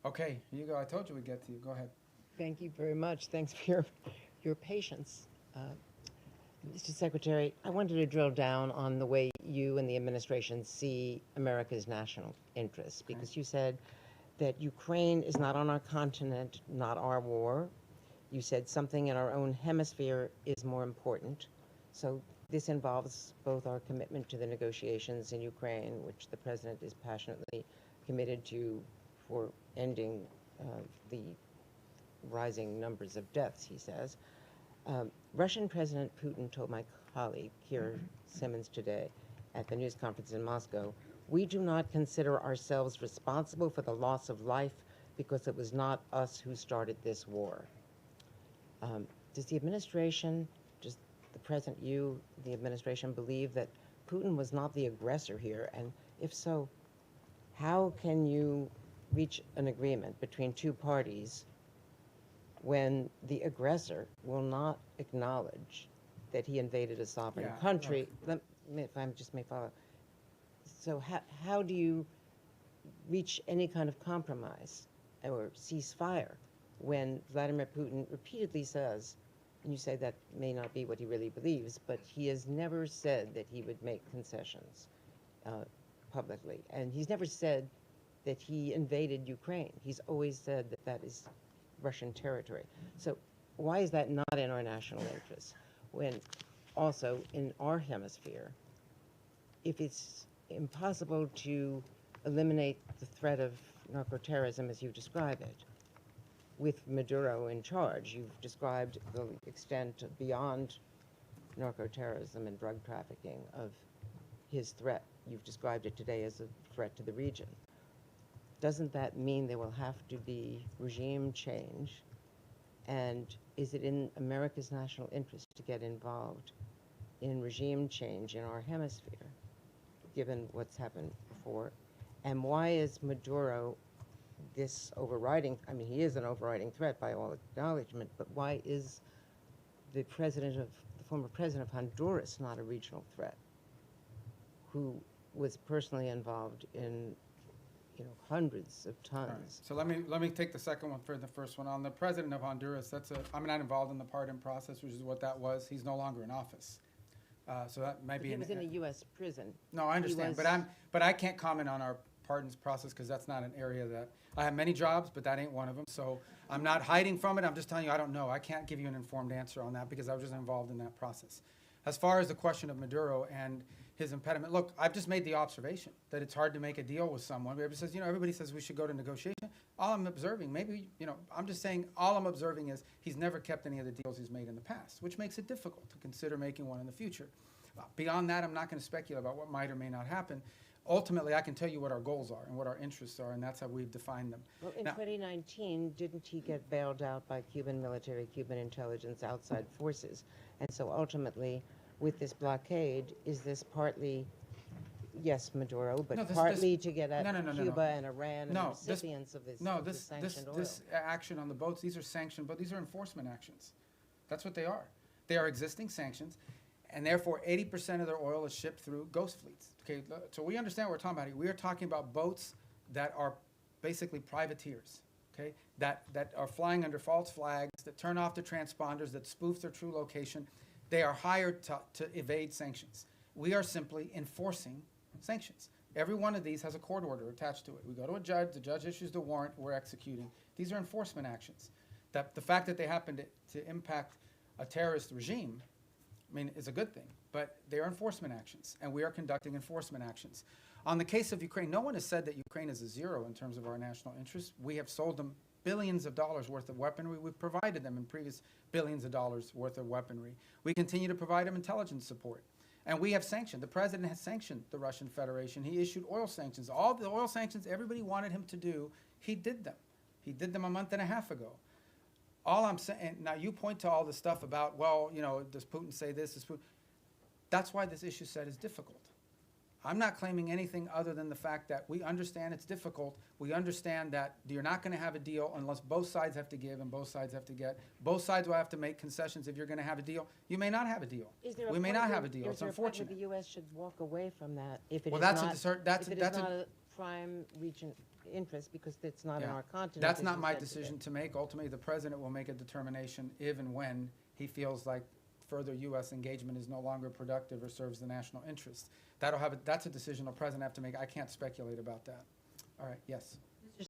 Okay, here you go. I told you we'd get to you. Go ahead. Thank you very much. Thanks for your patience. Mr. Secretary, I wanted to drill down on the way you and the administration see America's national interests, because you said that Ukraine is not on our continent, not our war. You said something in our own hemisphere is more important. So this involves both our commitment to the negotiations in Ukraine, which the President is passionately committed to for ending the rising numbers of deaths, he says. Russian President Putin told my colleague, Keir Simmons, today at the news conference in Moscow, "We do not consider ourselves responsible for the loss of life because it was not us who started this war." Does the administration, does the President, you, the administration, believe that Putin was not the aggressor here? And if so, how can you reach an agreement between two parties when the aggressor will not acknowledge that he invaded a sovereign country? If I just may follow. So how do you reach any kind of compromise or ceasefire when Vladimir Putin repeatedly says, and you say that may not be what he really believes, but he has never said that he would make concessions publicly. And he's never said that he invaded Ukraine. He's always said that that is Russian territory. So why is that not in our national interest? When also in our hemisphere, if it's impossible to eliminate the threat of narco-terrorism as you describe it, with Maduro in charge, you've described the extent beyond narco-terrorism and drug trafficking of his threat. You've described it today as a threat to the region. Doesn't that mean there will have to be regime change? And is it in America's national interest to get involved in regime change in our hemisphere, given what's happened before? And why is Maduro this overriding, I mean, he is an overriding threat by all acknowledgement, but why is the former president of Honduras not a regional threat, who was personally involved in hundreds of tons? All right. So let me take the second one for the first one. On the president of Honduras, I'm not involved in the pardon process, which is what that was. He's no longer in office. So that might be. He was in a U.S. prison. No, I understand, but I can't comment on our pardons process because that's not an area that I have many jobs, but that ain't one of them. So I'm not hiding from it. I'm just telling you I don't know. I can't give you an informed answer on that because I was just involved in that process. As far as the question of Maduro and his impediment, look, I've just made the observation that it's hard to make a deal with someone. Everybody says we should go to negotiation. All I'm observing, I'm just saying all I'm observing is he's never kept any of the deals he's made in the past, which makes it difficult to consider making one in the future. Beyond that, I'm not going to speculate about what might or may not happen. Ultimately, I can tell you what our goals are and what our interests are, and that's how we've defined them. Well, in 2019, didn't he get bailed out by Cuban military, Cuban intelligence, outside forces? And so ultimately, with this blockade, is this partly, yes, Maduro, but partly to get at Cuba and Iran and the recipients of this sanctioned oil? This action on the boats, these are sanctioned, but these are enforcement actions. That's what they are. They are existing sanctions, and therefore 80% of their oil is shipped through ghost fleets. Okay, so we understand what we're talking about here. We are talking about boats that are basically privateers, okay, that are flying under false flags, that turn off the transponders, that spoof their true location. They are hired to evade sanctions. We are simply enforcing sanctions. Every one of these has a court order attached to it. We go to a judge, the judge issues the warrant, we're executing. These are enforcement actions. The fact that they happen to impact a terrorist regime, is a good thing, but they are enforcement actions, and we are conducting enforcement actions. On the case of Ukraine, no one has said that Ukraine is a zero in terms of our national interests. We have sold them billions of dollars worth of weaponry. We've provided them in previous billions of dollars worth of weaponry. We continue to provide them intelligence support. And we have sanctioned. The president has sanctioned the Russian Federation. He issued oil sanctions. All the oil sanctions everybody wanted him to do, he did them. He did them a month and a half ago. All I'm saying, now you point to all the stuff about, does Putin say this? Does Putin? That's why this issue set is difficult. I'm not claiming anything other than the fact that we understand it's difficult. We understand that you're not going to have a deal unless both sides have to give and both sides have to get. Both sides will have to make concessions if you're going to have a deal. You may not have a deal. We may not have a deal. It's unfortunate. The U.S. should walk away from that if it well, is that's not, a, that's if it that's is not a, a prime region interest because it's not in Yeah. our continent. That's as not you my said today. decision to make. Ultimately, the president will make a determination if and when he feels like further U.S. engagement is no longer productive or serves the national interest. That's a decision the president have to make. I can't speculate about that. All right, yes.